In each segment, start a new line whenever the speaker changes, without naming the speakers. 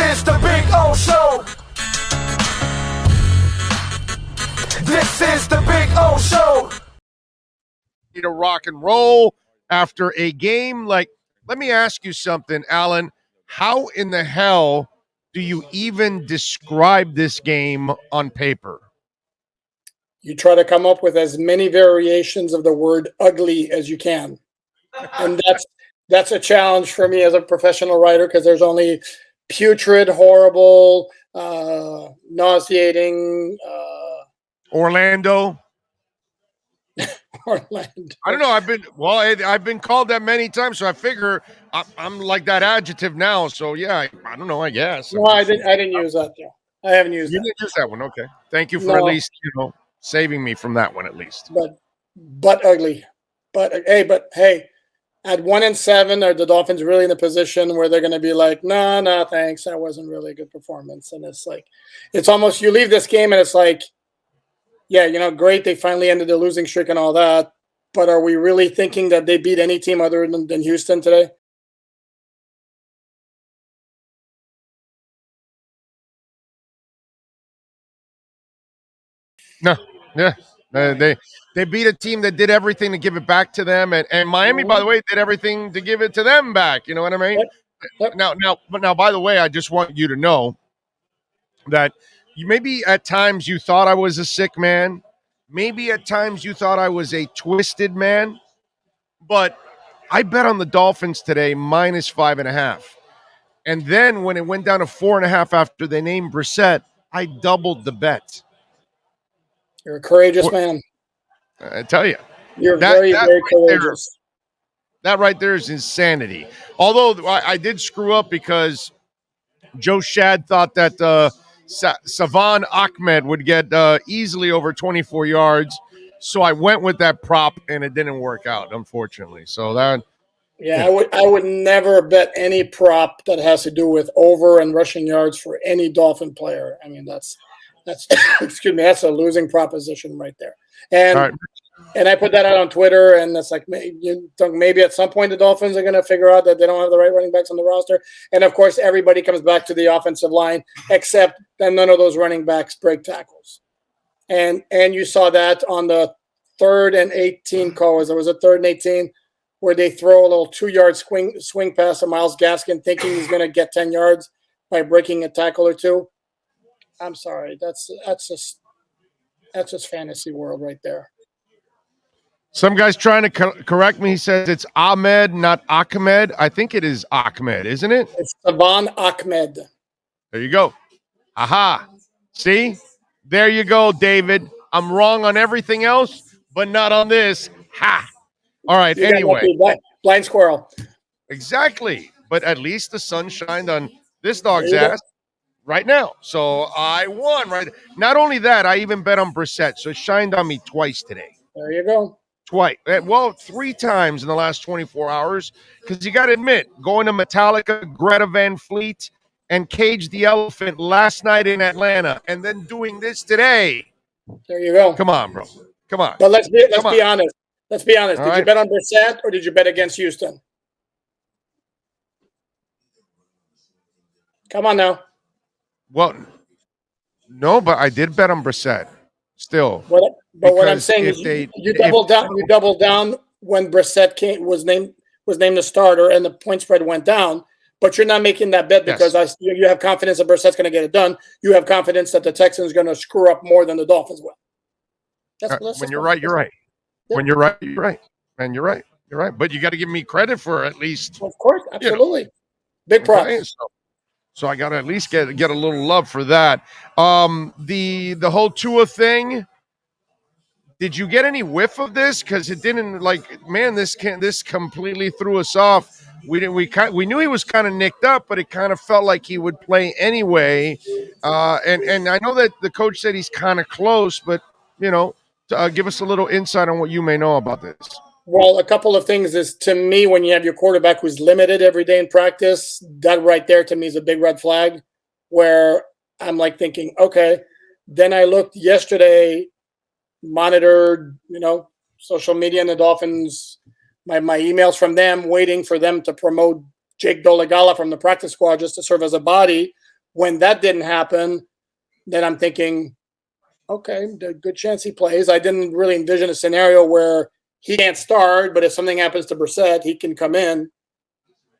is the Big O Show. This is the Big O Show.
To rock and roll after a game. Like, let me ask you something, Alan. How in the hell do you even describe this game on paper?
You try to come up with as many variations of the word ugly as you can. And that's a challenge for me as a professional writer, because there's only putrid, horrible, nauseating.
Orlando.
Orlando.
I don't know. I've been called that many times, so I figure I'm like that adjective now. So yeah, I don't know. I guess.
No, I didn't use that. Yeah, I haven't used that.
You didn't use that one. Okay. Thank you for at least saving me from that one at least.
But ugly. But hey, at 1-7, are the Dolphins really in a position where they're going to be like, no, thanks, that wasn't really a good performance? And it's like, it's almost, you leave this game and it's like, yeah, great, they finally ended the losing streak and all that, but are we really thinking that they beat any team other than Houston today?
No, yeah. They beat a team that did everything to give it back to them, and Miami, by the way, did everything to give it to them back. You know what I mean? Yep. Now, by the way, I just want you to know that maybe at times you thought I was a sick man. Maybe at times you thought I was a twisted man. But I bet on the Dolphins today -5.5. And then when it went down to 4.5 after they named Brissett, I doubled the bet.
You're a courageous man.
I tell you.
You're very courageous.
That right there is insanity. Although I did screw up because Joe Shad thought that Jevon Ahmed would get easily over 24 yards. So I went with that prop, and it didn't work out, unfortunately. So that...
Yeah, I would never bet any prop that has to do with over and rushing yards for any Dolphin player. I mean, that's excuse me, that's a losing proposition right there. And I put that out on Twitter, and it's like, maybe at some point the Dolphins are going to figure out that they don't have the right running backs on the roster. And of course, everybody comes back to the offensive line, except that none of those running backs break tackles. And you saw that on the 3rd and 18 call. There was a 3rd and 18 where they throw a little 2-yard swing pass to Myles Gaskin, thinking he's going to get 10 yards by breaking a tackle or two. I'm sorry, that's just fantasy world right there.
Some guy's trying to correct me. He says it's Ahmed, not Ahmed. I think it is Ahmed, isn't it?
It's Jevon Ahmed.
There you go. Aha. See? There you go, David. I'm wrong on everything else, but not on this. Ha. All right, anyway.
Blind squirrel.
Exactly. But at least the sun shined on this dog's ass right now. So I won, right? Not only that, I even bet on Brissett, so it shined on me twice today.
There you go.
Twice. Well, 3 times in the last 24 hours, because you got to admit, going to Metallica, Greta Van Fleet, and Cage the Elephant last night in Atlanta, and then doing this today.
There you go.
Come on, bro. Come on.
But let's be honest. Let's be honest. Did you bet on Brissett or did you bet against Houston? Come on now.
Well, no, but I did bet on Brissett. Still.
But what I'm saying is you doubled down. You doubled down when Brissett was named the starter and the point spread went down. But you're not making that bet because you have confidence that Brissett's going to get it done. You have confidence that the Texans are going to screw up more than the Dolphins will.
When you're right, you're right. Yeah. When you're right, you're right. And you're right. You're right. But you got to give me credit for at least.
Of course, absolutely. Big props.
So I got to at least get a little love for that. The whole Tua thing. Did you get any whiff of this? Because it didn't this completely threw us off. We knew he was kind of nicked up, but it kind of felt like he would play anyway. And I know that the coach said he's kind of close, but give us a little insight on what you may know about this.
Well, a couple of things is, to me, when you have your quarterback who's limited every day in practice, that right there to me is a big red flag. Where I'm like thinking, okay. Then I looked yesterday. Monitored, social media and the Dolphins, my emails from them, waiting for them to promote Jake Dolegala from the practice squad just to serve as a body When that didn't happen, then I'm thinking, okay, good chance he plays. I didn't really envision a scenario where he can't start, but if something happens to Brissett, he can come in,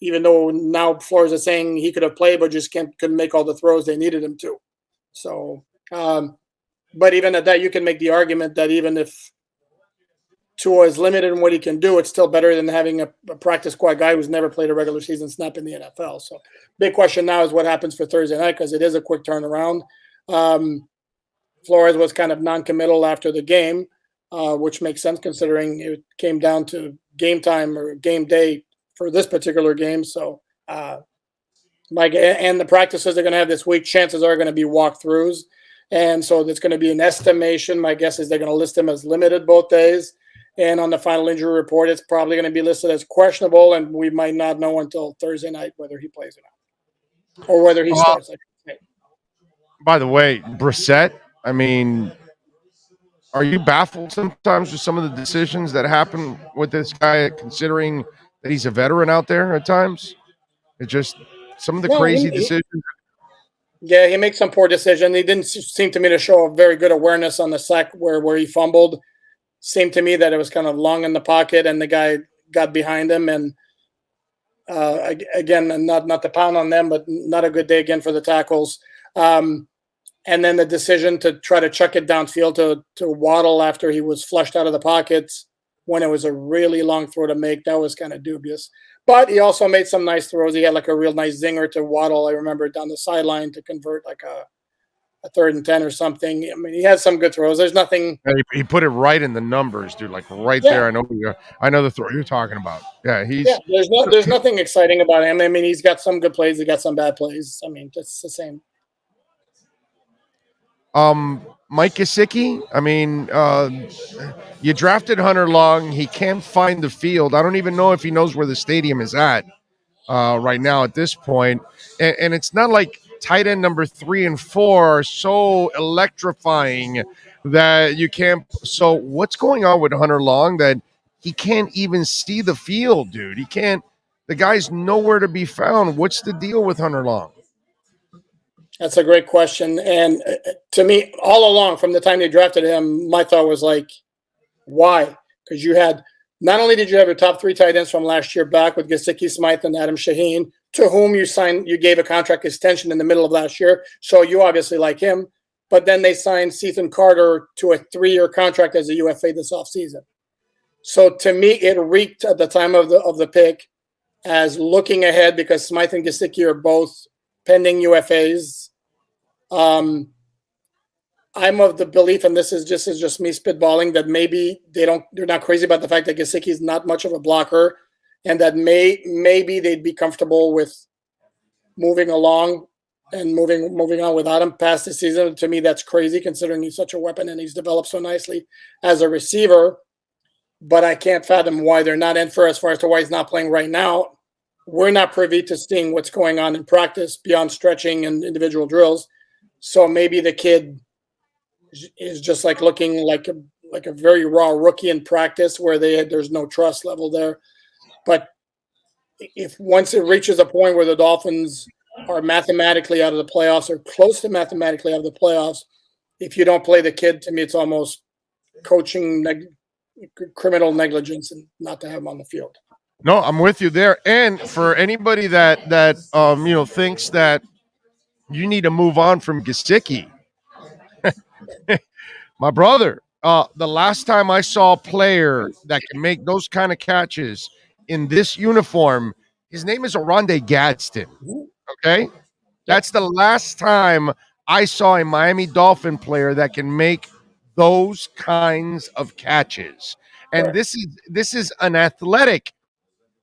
even though now Flores is saying he could have played, but just couldn't make all the throws they needed him to. So, but even at that, you can make the argument that even if Tua is limited in what he can do, it's still better than having a practice squad guy who's never played a regular season snap in the NFL. So, big question now is what happens for Thursday night, because it is a quick turnaround. Flores was kind of non-committal after the game, which makes sense considering it came down to game time or game day for this particular game. So, and the practices they're going to have this week, chances are going to be walkthroughs. And so there's going to be an estimation. My guess is they're going to list him as limited both days. And on the final injury report, it's probably going to be listed as questionable, and we might not know until Thursday night whether he plays or not, or whether he starts.
By the way, Brissett, I mean, are you baffled sometimes with some of the decisions that happen with this guy, considering that he's a veteran out there at times? It's just some of the crazy decisions.
Yeah, he makes some poor decisions. He didn't seem to me to show a very good awareness on the sack where he fumbled. Seemed to me that it was kind of long in the pocket, and the guy got behind him. And again, not to pound on them, but not a good day again for the tackles. And then the decision to try to chuck it downfield to Waddle after he was flushed out of the pockets when it was a really long throw to make, that was kind of dubious. But he also made some nice throws. He had like a real nice zinger to Waddle, I remember, down the sideline to convert like a 3rd and 10 or something. I mean, he had some good throws. There's nothing.
He put it right in the numbers, dude. Like right there. I know the throw you're talking about. Yeah,
there's nothing exciting about him. I mean, he's got some good plays. He got some bad plays. I mean, it's the same.
Mike Gesicki, I mean, you drafted Hunter Long. He can't find the field. I don't even know if he knows where the stadium is at right now at this point. And it's not like tight end number 3 and 4 are so electrifying that you can't. So what's going on with Hunter Long that he can't even see the field, dude? He can't. The guy's nowhere to be found. What's the deal with Hunter Long?
That's a great question. And to me, all along from the time they drafted him, my thought was like, why? Because you had, not only did you have your top 3 tight ends from last year back with Gesicki, Smythe, and Adam Shaheen, to whom you gave a contract extension in the middle of last year. So you obviously like him. But then they signed Cethan Carter to a 3-year contract as a UFA this offseason. So to me, it reeked at the time of the pick as looking ahead, because Smythe and Gesicki are both pending UFAs. I'm of the belief, and this is just me spitballing, that maybe they're not crazy about the fact that Gesicki is not much of a blocker, and that maybe they'd be comfortable with moving along and moving on without him past the season. To me, that's crazy considering he's such a weapon and he's developed so nicely as a receiver. But I can't fathom why they're not in for, as far as to why he's not playing right now. We're not privy to seeing what's going on in practice beyond stretching and individual drills. So maybe the kid is just like looking like a very raw rookie in practice where there's no trust level there. But if once it reaches a point where the Dolphins are mathematically out of the playoffs or close to mathematically out of the playoffs, if you don't play the kid, to me, it's almost coaching criminal negligence and not to have him on the field.
No, I'm with you there. And for anybody that thinks that you need to move on from Gesicki, my brother, the last time I saw a player that can make those kind of catches in this uniform, his name is Oronde Gadsden. Okay? That's the last time I saw a Miami Dolphin player that can make those kinds of catches. And this is an athletic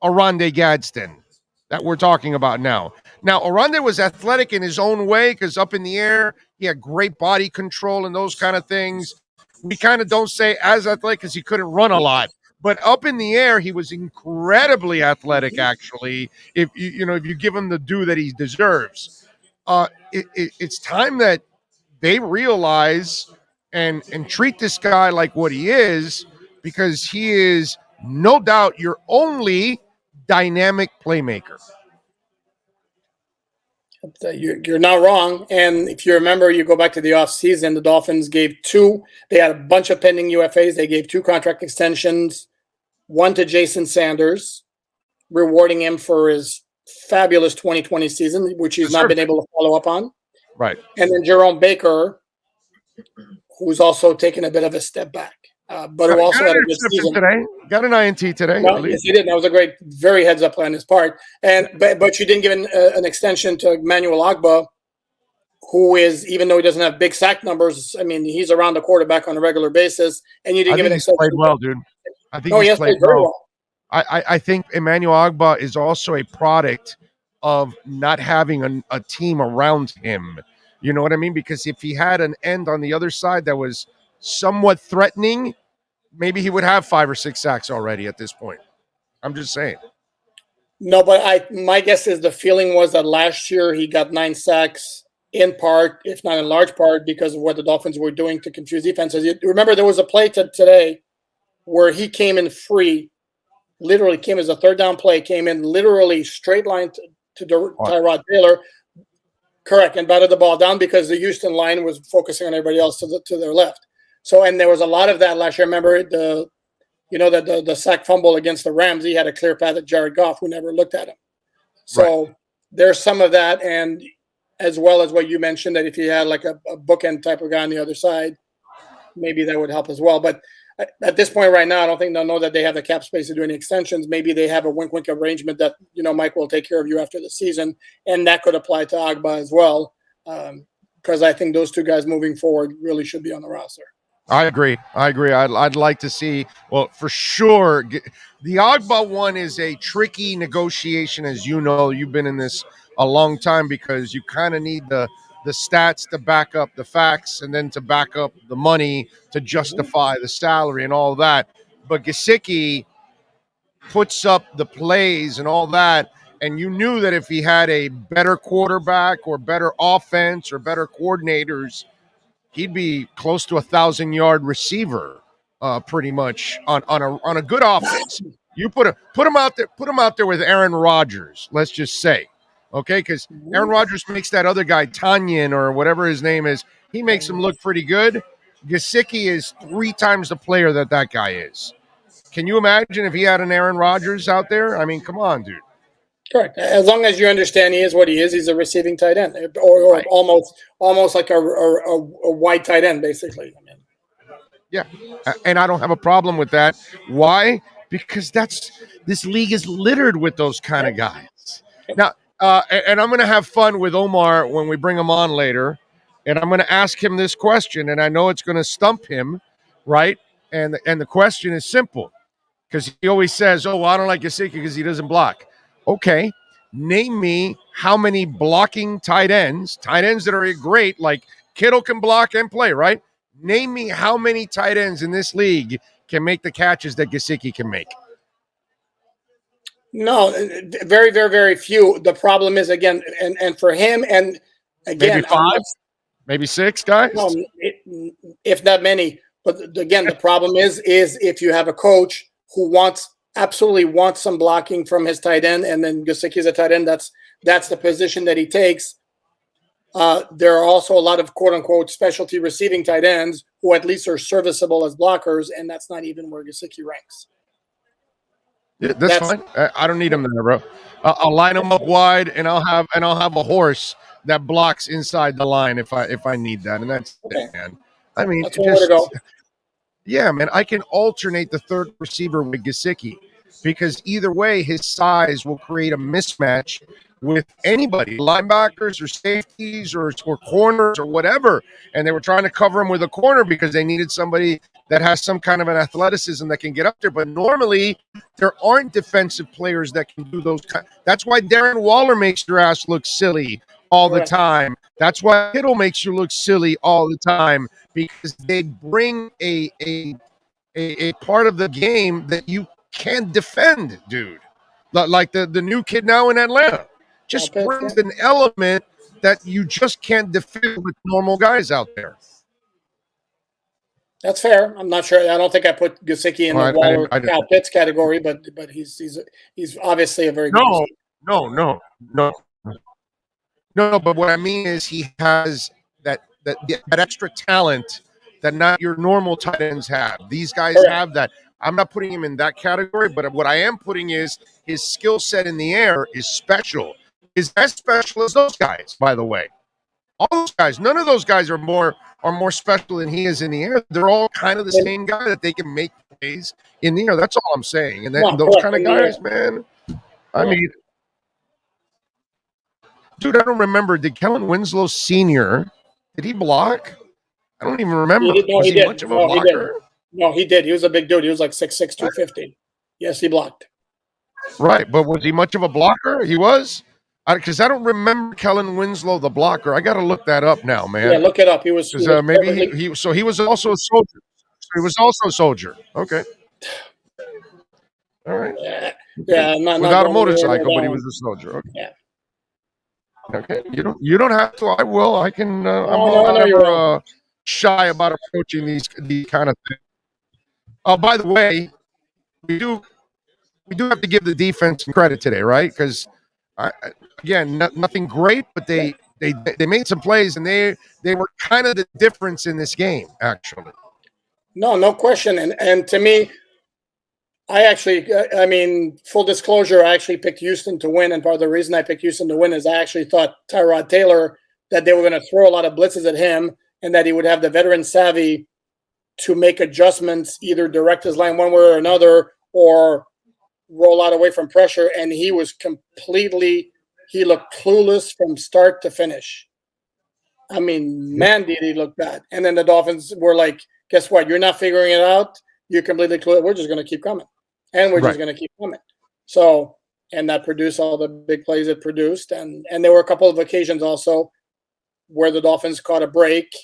Oronde Gadsden that we're talking about now. Now, Oronde was athletic in his own way because up in the air, he had great body control and those kind of things. We kind of don't say as athletic because he couldn't run a lot. But up in the air, he was incredibly athletic, actually, if you give him the due that he deserves. It's time that they realize and treat this guy like what he is, because he is no doubt your only dynamic playmaker.
You're not wrong. And if you remember, you go back to the offseason, the Dolphins they had a bunch of pending UFAs. They gave 2 contract extensions, one to Jason Sanders, rewarding him for his fabulous 2020 season, which he's not been able to follow up on.
Right.
And then Jerome Baker, who's also taken a bit of a step back, but who also had a good season
today. Got an INT today.
Well, yes, he did. That was a great, very heads up play on his part. But you didn't give an extension to Emmanuel Ogbah, who is, even though he doesn't have big sack numbers, I mean, he's around the quarterback on a regular basis. And you didn't give an extension.
Played well, dude. I think
he's played very well.
I think Emmanuel Ogbah is also a product of not having a team around him. You know what I mean? Because if he had an end on the other side that was somewhat threatening, maybe he would have 5 or 6 sacks already at this point. I'm just saying.
No, but my guess is the feeling was that last year he got 9 sacks in part, if not in large part, because of what the Dolphins were doing to confuse defenses. You remember there was a play today where he came in free, literally came as a third down play, came in literally straight line to Tyrod Taylor. Correct, and batted the ball down because the Houston line was focusing on everybody else to their left. So, and there was a lot of that last year. Remember the sack fumble against the Rams. He had a clear path at Jared Goff, who never looked at him. So there's some of that, and as well as what you mentioned, that if you had like a bookend type of guy on the other side, maybe that would help as well. But at this point right now, I don't think they'll know that they have the cap space to do any extensions. Maybe they have a wink-wink arrangement that, Mike will take care of you after the season, and that could apply to Ogbah as well, because I think those 2 guys moving forward really should be on the roster.
I agree. I'd like to see, well, for sure, the Ogbah one is a tricky negotiation, as you know. You've been in this a long time because you kind of need the stats to back up the facts and then to back up the money to justify the salary and all that. But Gesicki puts up the plays and all that, and you knew that if he had a better quarterback or better offense or better coordinators, he'd be close to 1,000-yard receiver, pretty much on a good offense. You put him out there with Aaron Rodgers, let's just say, okay? Because Aaron Rodgers makes that other guy Tanyan or whatever his name is, he makes him look pretty good. Gesicki is 3 times the player that guy is. Can you imagine if he had an Aaron Rodgers out there? I mean, come on, dude.
Correct. As long as you understand he is what he is, he's a receiving tight end, or right. almost like a wide tight end, basically. I mean.
Yeah, and I don't have a problem with that. Why? Because this league is littered with those kind of guys. Now, and I'm going to have fun with Omar when we bring him on later, and I'm going to ask him this question, and I know it's going to stump him, right? And the question is simple, because he always says, "Oh, well, I don't like Gesicki because he doesn't block." Okay, name me how many blocking tight ends that are great, like Kittle can block and play, right? Name me how many tight ends in this league can make the catches that Gesicki can make.
No, very, very, very few. The problem is, again, and for him, and again,
maybe 5, maybe 6 guys,
if not many. But again, the problem is if you have a coach who absolutely wants some blocking from his tight end, and then Gesicki is a tight end, that's the position that he takes. There are also a lot of quote-unquote specialty receiving tight ends who at least are serviceable as blockers, and that's not even where Gesicki ranks.
Yeah, that's fine. I don't need him there, bro. I'll line him up wide, and I'll have a horse that blocks inside the line if I need that, and that's it, man. I mean,
that's where to go.
Yeah, man, I can alternate the third receiver with Gesicki because either way, his size will create a mismatch with anybody, linebackers or safeties or corners or whatever. And they were trying to cover him with a corner because they needed somebody that has some kind of an athleticism that can get up there. But normally, there aren't defensive players that can do those. That's why Darren Waller makes your ass look silly all the time. That's why Kittle makes you look silly all the time, because they bring a part of the game that you can't defend, dude. Like the new kid now in Atlanta just brings an element that you just can't defend with normal guys out there.
That's fair. I'm not sure. I don't think I put Gesicki in the Waller Kyle Pitts category, but he's obviously a very good
No. No, but what I mean is he has that extra talent that not your normal tight ends have. These guys
Correct.
have that. I'm not putting him in that category, but what I am putting is his skill set in the air is special. Is as special as those guys, by the way. All those guys, none of those guys are more special than he is in the air. They're all kind of the
And,
same guy that they can make plays in the air. That's all I'm saying. And
no,
those
correct,
kind of
in the air.
guys, man. I
Correct.
mean, dude, I don't remember. Did Kellen Winslow Sr. Did he block? I don't even remember. Was
He
he
did.
much of a
No, he did.
blocker?
No, he did. He was a big dude. He was like 6'6", 250. Yes, he blocked.
Right, but was he much of a blocker? He was, because I don't remember Kellen Winslow the blocker. I got to look that up now,
Yeah,
man.
look it up. He was
Because maybe
perfectly.
he was also a soldier. So he was also a soldier. Okay, all right.
Yeah, I'm not
Without a
going anywhere near
motorcycle,
that
but he
one.
was a soldier. Okay.
Yeah.
Okay. You don't have to. I will. I can. I'm
No, you're
never
wrong.
shy about approaching these kind of things. Oh, by the way, we do have to give the defense some credit today, right? Because again, nothing great, but they made some plays and they were kind of the difference in this game, actually.
No question. And to me, I mean, full disclosure, I actually picked Houston to win, and part of the reason I picked Houston to win is I actually thought Tyrod Taylor, that they were going to throw a lot of blitzes at him, and that he would have the veteran savvy to make adjustments, either direct his line one way or another, or roll out away from pressure. And he looked clueless from start to finish. I mean, man, did he look bad. And then the Dolphins were like, guess what? You're not figuring it out. You're completely clueless. We're just going to keep coming. And we're just going to keep coming. So, and that produced all the big plays it produced. And there were a couple of occasions also where the Dolphins caught a break.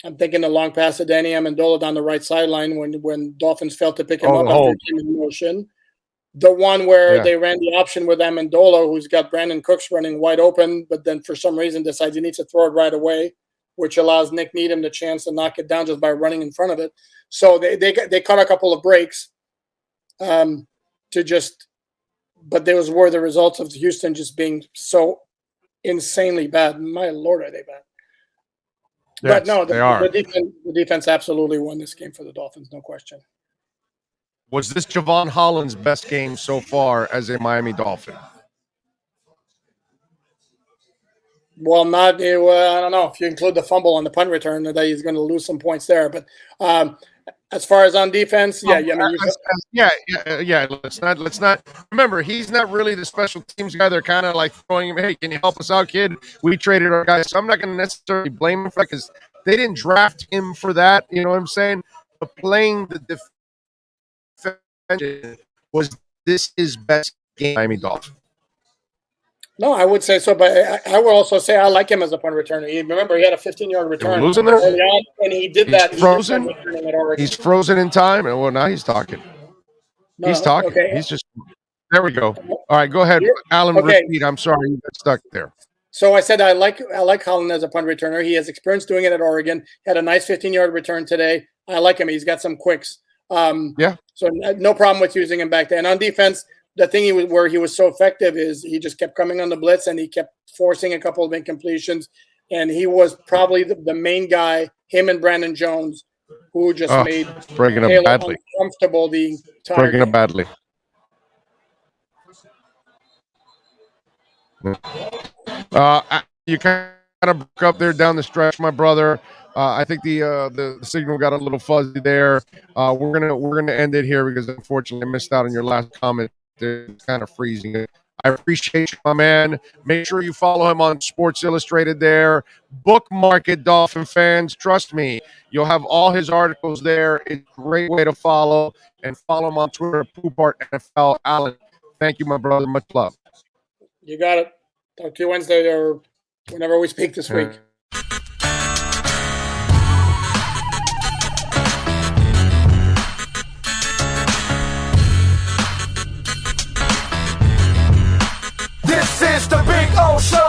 I'm thinking the long pass to Danny Amendola down the right sideline when Dolphins failed to pick him up after he came in motion. The one where they ran the option with Amendola, who's got Brandon Cooks running wide open, but then for some reason decides he needs to throw it right away, which allows Nick Needham the chance to knock it down just by running in front of it. So they caught a couple of breaks but those were the results of Houston just being so insanely bad. My Lord, are they bad? Yes, but no, the defense absolutely won this game for the Dolphins, no question.
Was this Jevon Holland's best game so far as a Miami Dolphin?
Well, I don't know. If you include the fumble on the punt return, that he's going to lose some points there. But as far as on defense, yeah.
Let's not remember he's not really the special teams guy. They're kind of like throwing him, hey, can you help us out, kid? We traded our guys, so I'm not going to necessarily blame him for that because they didn't draft him for that. You know what I'm saying? But playing the defense was this his best game, Miami Dolphins.
No, I would say so, but I would also say I like him as a punt returner. Remember, he had a 15-yard return
losing there,
and he did that.
Frozen. He's frozen in time, and well, now he's talking.
No,
he's talking. Okay. He's just there. We go. All right, go ahead, Alan. Okay. Repeat. I'm sorry, you got stuck there.
So I said I like Holland as a punt returner. He has experience doing it at Oregon. Had a nice 15-yard return today. I like him. He's got some quicks. So no problem with using him back there. And on defense, the thing where he was so effective is he just kept coming on the blitz and he kept forcing a couple of incompletions. And he was probably the main guy, him and Brandon Jones, who just made
breaking up badly.
Uncomfortable the entire
breaking
game.
Up badly. You kind of broke up there down the stretch, my brother. I think the signal got a little fuzzy there. We're gonna end it here because unfortunately I missed out on your last comment. It's kind of freezing. I appreciate you, my man. Make sure you follow him on Sports Illustrated there. Bookmark it, Dolphin fans. Trust me, you'll have all his articles there. It's a great way to follow. And follow him on Twitter, Poupart NFL. Alan, thank you, my brother. Much love.
You got it. Talk to you Wednesday or whenever we speak this week.
This is the Big O Show.